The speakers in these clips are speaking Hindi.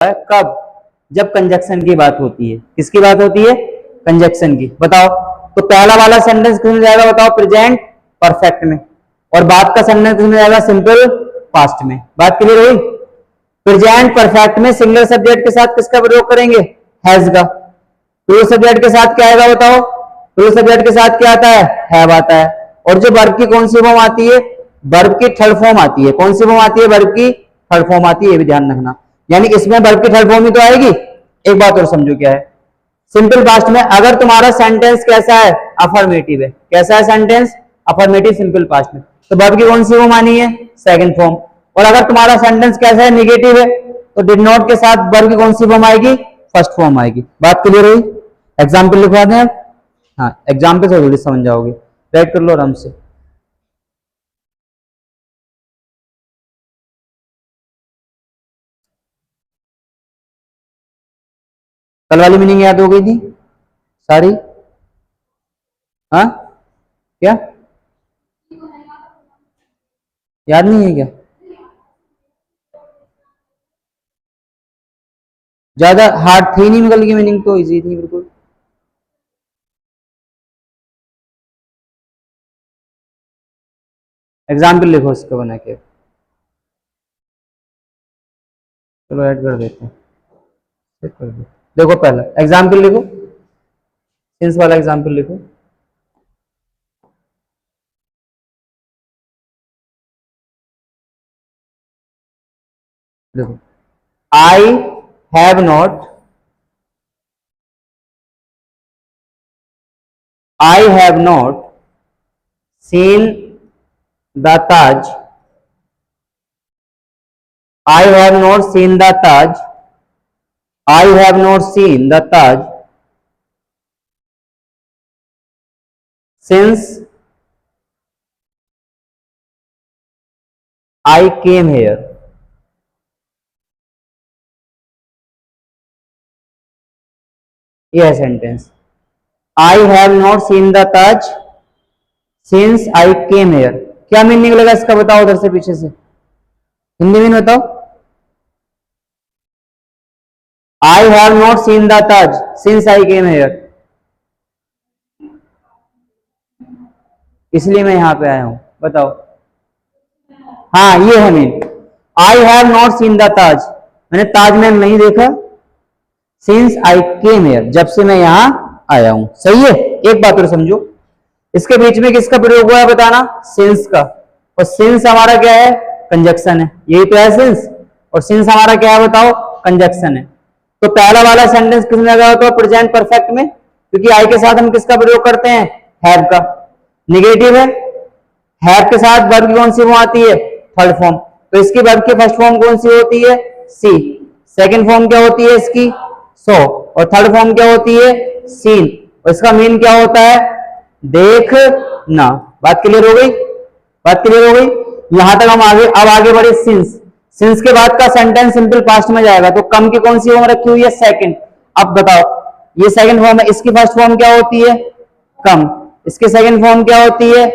है कब? जब कंजक्शन की बात होती है। किसकी बात होती है? कंजक्शन की। बताओ, तो पहला वाला सेंटेंस किसमें जाएगा? बताओ, प्रेजेंट परफेक्ट में। और बाद का सेंटेंस किसमें जाएगा? सिंपल पास्ट में। बात क्लियर हुई? प्रेजेंट परफेक्ट में सिंगल सब्जेक्ट के साथ किसका प्रयोग करेंगे? हैज का। प्लूरल सब्जेक्ट के साथ क्या आएगा? बताओ, प्लूरल सब्जेक्ट के साथ क्या आता है? हैव आता है। और जो वर्ब की कौन सी फॉर्म आती है? वर्ब की थर्ड फॉर्म आती है। कौन सी फॉर्म आती है? वर्ब की थर्ड फॉर्म आती है, ये भी ध्यान रखना। यानी इसमें वर्ब की थर्ड फॉर्म ही तो आएगी। एक बात और समझो, क्या है? सिंपल पास्ट में अगर तुम्हारा सेंटेंस कैसा है? अफर्मेटिव है। कैसा है सेंटेंस? अफर्मेटिव सिंपल पास्ट में, तो वर्ब की कौन सी फॉर्म आनी है? Second form. और अगर तुम्हारा सेंटेंस कैसा है? निगेटिव है, तो डिड नॉट के साथ वर्ब की कौन सी फॉर्म आएगी? फर्स्ट फॉर्म आएगी। बात क्लियर हुई? एग्जाम्पल लिखवा दें आप? हाँ, एग्जाम्पल से जल्दी समझ जाओगे। राइट कर लो आराम से। कल वाली मीनिंग याद हो गई थी सारी? हाँ, क्या याद नहीं है क्या? ज्यादा हार्ड थी नहीं, कल की मीनिंग तो इजी थी बिल्कुल। एग्जाम्पल लिखो इसका बना के। चलो ऐड कर देते हैं। चेक कर दो। देखो पहला एग्जाम्पल लिखो, सिंस वाला एग्जाम्पल लिखो। देखो, I have not, I have not seen the Taj, I have not seen the Taj, I have not seen the Taj since I came here. यह sentence, I have not seen the Taj since I came here, क्या मीनिंग लगा इसका? बताओ उधर से पीछे से, हिंदी में बताओ। आई have not seen the Taj since I came hair, इसलिए मैं यहां पे आया हूं। बताओ। हाँ, ये है mean. I have not seen the Taj, मैंने ताजमहल नहीं देखा। सिंस आई केम हेयर, जब से मैं यहां आया हूं। सही है? एक बात और समझो, इसके बीच में किसका प्रयोग हुआ है बताना? सिंस का। और सिंस हमारा क्या है? कंजक्शन है। यही तो है सिंस। और सिंस हमारा क्या है बताओ? कंजक्शन है। तो पहला वाला सेंटेंस किसमें लगा होता है? प्रेजेंट परफेक्ट में, क्योंकि आई के साथ हम किसका प्रयोग करते हैं? हैव का। निगेटिव है, हैव के साथ वर्ब की कौन सी फॉर्म आती है? Third form. तो इसकी वर्ब की फर्स्ट फॉर्म कौन सी होती है? सी। सेकंड फॉर्म क्या होती है इसकी? सो। और थर्ड फॉर्म क्या होती है? सीन। और इसका मीन क्या होता है? देखना। बात क्लियर हो गई? बात क्लियर हो गई? यहां तक हम आगे, अब आगे बढ़े सिंस। सिंस के बाद का सेंटेंस सिंपल पास्ट में जाएगा, तो कम की कौन सी फॉर्म रखी हुई है? सेकंड। अब बताओ, ये सेकंड फॉर्म है, इसकी फर्स्ट फॉर्म क्या होती है? कम। इसकी सेकंड फॉर्म क्या होती है?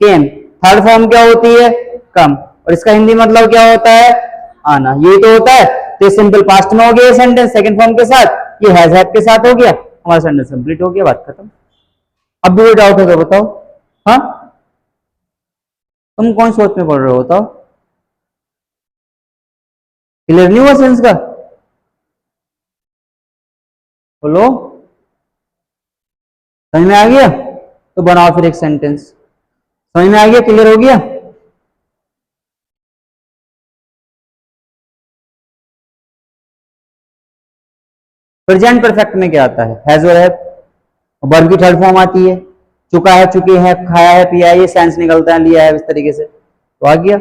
केम। थर्ड फॉर्म क्या होती है? कम। और इसका हिंदी मतलब क्या होता है? आना। यही तो होता है। तो सिंपल पास्ट में हो गया ये सेंटेंस सेकंड फॉर्म के साथ, ये हैज हैव के साथ हो गया, हमारा सेंटेंस कंप्लीट हो गया, बात खत्म। अब भी कोई डाउट है तो बताओ। हाँ, तुम कौन सोच में पढ़ रहे हो बताओ? क्लियर नहीं हुआ सेंस का? बोलो, समझ में आ गया? तो बनाओ फिर एक सेंटेंस। समझ में आ गया? क्लियर हो गया? प्रेजेंट परफेक्ट में क्या आता है? हैज और हैव। वर्ब की थर्ड फॉर्म आती है। चुका है, चुके हैं, खाया है, पिया है, ये सेंस निकलता है, लिया है, इस तरीके से तो आ गया।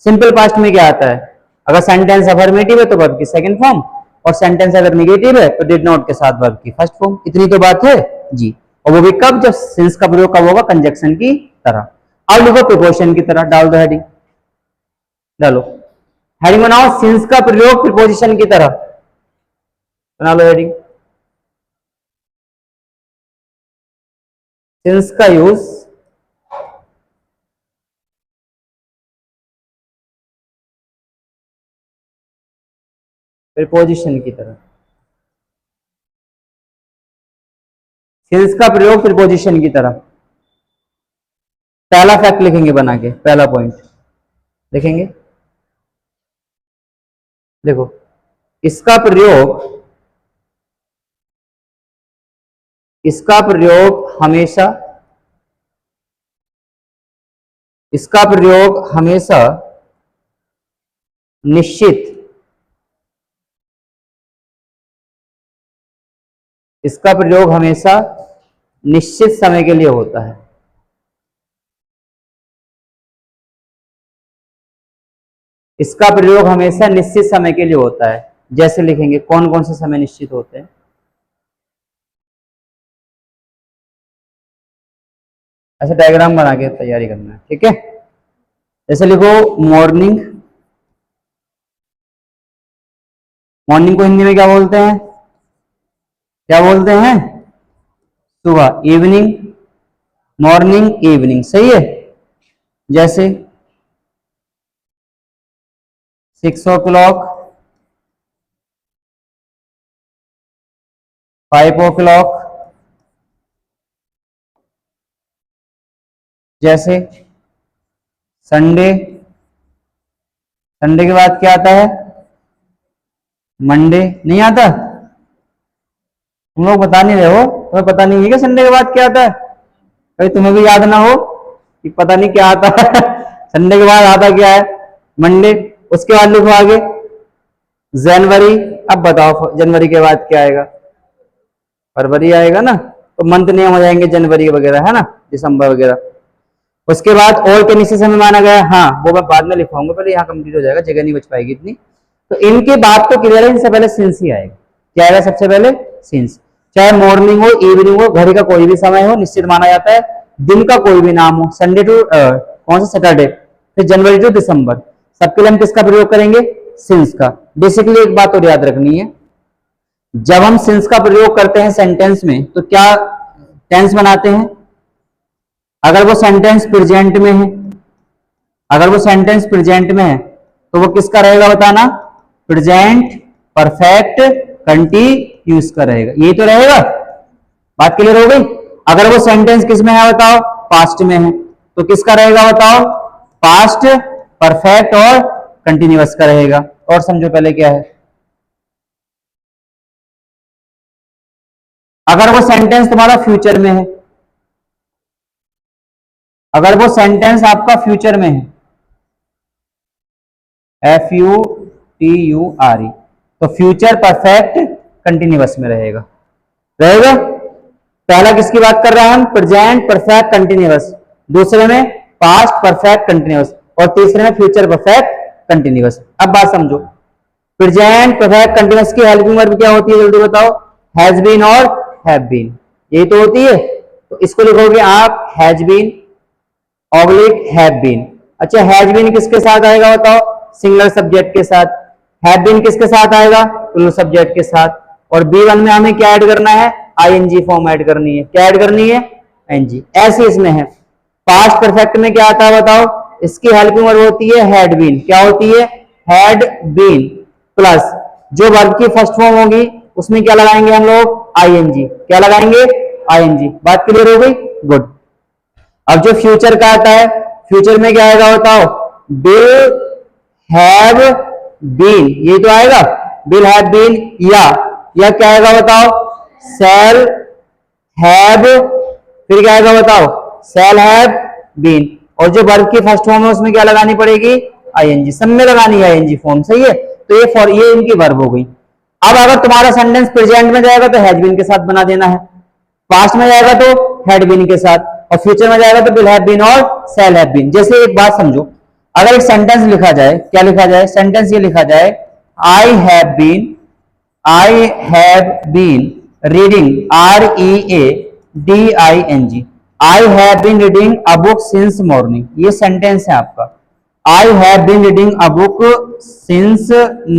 सिंपल पास्ट में क्या आता है? अगर सेंटेंस अफर्मेटिव है तो वर्ब की सेकंड फॉर्म, और सेंटेंस अगर निगेटिव है तो डिड नॉट के साथ वर्ब की फर्स्ट फॉर्म। इतनी तो बात है जी। और वो भी कब? जब सिंस का प्रयोग कब होगा? कंजक्शन की तरह। अब लिखो प्रिपोजिशन की तरह, डाल दो हेडिंग। डालो हेडिंग, बनाओ सिंस का प्रयोग प्रिपोजिशन की तरह, बना लो हेडिंग। सिंस का यूज प्रीपोजिशन की तरह। सिंस का प्रयोग प्रीपोजिशन की तरह। पहला फैक्ट लिखेंगे बना के, पहला पॉइंट लिखेंगे। देखो, इसका प्रयोग हमेशा, इसका प्रयोग हमेशा निश्चित, इसका प्रयोग हमेशा निश्चित समय के लिए होता है। इसका प्रयोग हमेशा निश्चित समय के लिए होता है। जैसे लिखेंगे कौन कौन से समय निश्चित होते हैं। ऐसे डायग्राम बना के तैयारी करना है, ठीक है। जैसे लिखो मॉर्निंग, मॉर्निंग को हिंदी में क्या बोलते हैं, क्या बोलते हैं, सुबह। इवनिंग, मॉर्निंग इवनिंग, सही है। जैसे 6 o'clock, 5 o'clock। जैसे संडे, संडे के बाद क्या आता है, मंडे। नहीं आता, तुम लोग बता नहीं रहे हो, तुम्हें पता नहीं है कि संडे के बाद क्या आता है। भाई तुम्हें भी याद ना हो कि पता नहीं क्या आता है संडे के बाद आता क्या है, मंडे। उसके बाद लिखो आगे जनवरी। अब बताओ जनवरी के बाद क्या आएगा, फरवरी आएगा ना, तो मंथ नेम हो जाएंगे जनवरी वगैरह, है ना, दिसंबर वगैरह। उसके बाद और के निश्चित समय माना गया, हाँ वो मैं बाद में लिखवाऊंगा, पहले यहाँ कंप्लीट हो जाएगा, जगह नहीं बच पाएगी इतनी। तो इनके बाद तो क्लियर है, इनसे पहले सिंस ही आएगा। क्या आएगा सबसे पहले, सिंस। चाहे मॉर्निंग हो, इवनिंग हो, घड़ी का कोई भी समय हो, निश्चित माना जाता है। दिन का कोई भी नाम हो, संडे टू कौन सा सैटरडे, फिर जनवरी टू दिसंबर, सबके लिए हम किसका प्रयोग करेंगे, सिंस का। बेसिकली एक बात और याद रखनी है, जब हम सिंस का प्रयोग करते हैं सेंटेंस में तो क्या टेंस बनाते हैं। अगर वो सेंटेंस प्रेजेंट में है, अगर वो सेंटेंस प्रेजेंट में है तो वो किसका रहेगा बताना, प्रेजेंट परफेक्ट कंटीन्यूअस का रहेगा। ये तो रहेगा, बात क्लियर हो गई। अगर वो सेंटेंस किस में है बताओ, पास्ट में है, तो किसका रहेगा बताओ, पास्ट परफेक्ट और कंटिन्यूअस का रहेगा। और समझो पहले क्या है, अगर वो सेंटेंस तुम्हारा फ्यूचर में है, अगर वो सेंटेंस आपका फ्यूचर में है, FUTURE, तो फ्यूचर परफेक्ट कंटिन्यूअस में रहेगा, रहेगा। पहला किसकी बात कर रहे हैं हम, प्रेजेंट परफेक्ट कंटिन्यूअस, दूसरे में पास्ट परफेक्ट कंटिन्यूअस, और तीसरे में फ्यूचर परफेक्ट कंटिन्यूअस। अब बात समझो, प्रेजेंट परफेक्ट कंटिन्यूअस की हेल्पिंग वर्ब क्या होती है, जल्दी बताओ, हैज बीन और हैव बीन, यही तो होती है। तो इसको लिखोगे आप has been oblique have been. अच्छा, हैज बीन किसके साथ आएगा बताओ, सिंगुलर सब्जेक्ट के साथ। हैव बीन किसके साथ आएगा, प्लूरल सब्जेक्ट के साथ। और B1 में हमें क्या ऐड करना है, ING फॉर्म ऐड करनी है। क्या ऐड करनी है, NG। ऐसे इसमें है। पास्ट परफेक्ट में क्या आता है बताओ, इसकी हेल्पिंग वर्ब होती है हैड बीन। क्या होती है, हैड बीन प्लस जो वर्ब की फर्स्ट फॉर्म होगी उसमें क्या लगाएंगे हम लोग, ING। क्या लगाएंगे, ING। बात क्लियर हो गई, गुड। अब जो फ्यूचर का आता है, फ्यूचर में क्या आएगा बताओ, विल हैव बीन, ये तो आएगा विल हैव बीन, या क्या आएगा बताओ, शैल हैव, फिर क्या आएगा बताओ, शैल हैव बीन। और जो वर्ब की फर्स्ट फॉर्म है उसमें क्या लगानी पड़ेगी, ING। सब में लगानी है ING फॉर्म, सही है। तो ये इनकी वर्ब हो गई। अब अगर तुम्हारा सेंटेंस प्रेजेंट में जाएगा तो हैज बीन के साथ बना देना है, पास्ट में जाएगा तो हैड बीन के साथ, और फ्यूचर में जाएगा तो विल हैव बीन और शैल हैव बीन। जैसे एक बात समझो, अगर एक सेंटेंस लिखा जाए, क्या लिखा जाए, सेंटेंस ये लिखा जाए, I have been reading, READING, I have been reading a book since morning. ये सेंटेंस है आपका, I have been reading a book since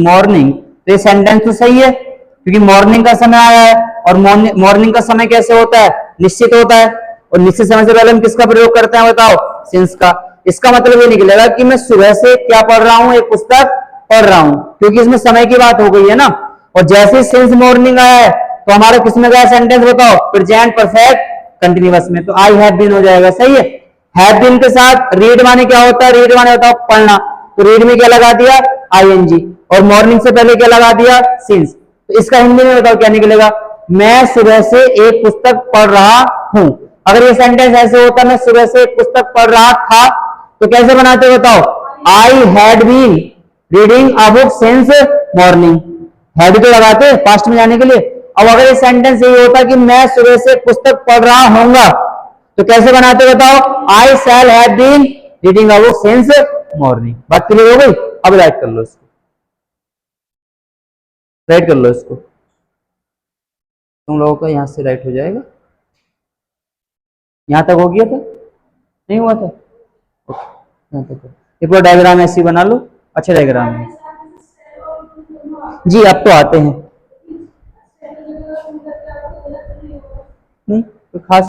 morning. तो ये सेंटेंस तो सही है क्योंकि मॉर्निंग का समय आया है, और मॉर्निंग का समय कैसे होता है, निश्चित होता है, और निश्चित समय से पहले हम किसका प्रयोग करते हैं बताओ, सिंस का। इसका मतलब ये निकलेगा कि मैं सुबह से क्या पढ़ रहा हूं, एक पुस्तक पढ़ रहा हूं, क्योंकि इसमें समय की बात हो गई है ना। और जैसे सिंस मॉर्निंग आया है तो हमारा किसमें गया सेंटेंस बताओ, प्रेजेंट परफेक्ट कंटिन्यूअस में, तो आई हैव बीन हो जाएगा, सही है। हैव बीन के साथ रीड माने क्या होता है, रीड माने बताओ पढ़ना, तो रीड में क्या लगा दिया, आईएनजी, और मॉर्निंग से पहले क्या लगा दिया, सिंस। तो इसका हिंदी में बताओ क्या निकलेगा, मैं सुबह से एक पुस्तक पढ़ रहा हूं। अगर ये सेंटेंस ऐसे होता मैं सुबह से एक पुस्तक पढ़ रहा था, तो कैसे बनाते बताओ, I had been reading a book since morning, had तो लगाते पास्ट में जाने के लिए। अब अगर ये सेंटेंस यही होता कि मैं सुबह से पुस्तक पढ़ रहा हूंगा, तो कैसे बनाते बताओ, I shall have been reading a book since morning. बात क्लियर हो गई। अब राइट कर लो इसको, राइट कर लो इसको, तुम लोगों का यहां से राइट हो जाएगा। यहां तक हो गया था, नहीं हुआ था, ओके यहां तक। एक बार डायग्राम ऐसी बना लो, अच्छा डायग्राम है जी, अब तो आते हैं नहीं तो खास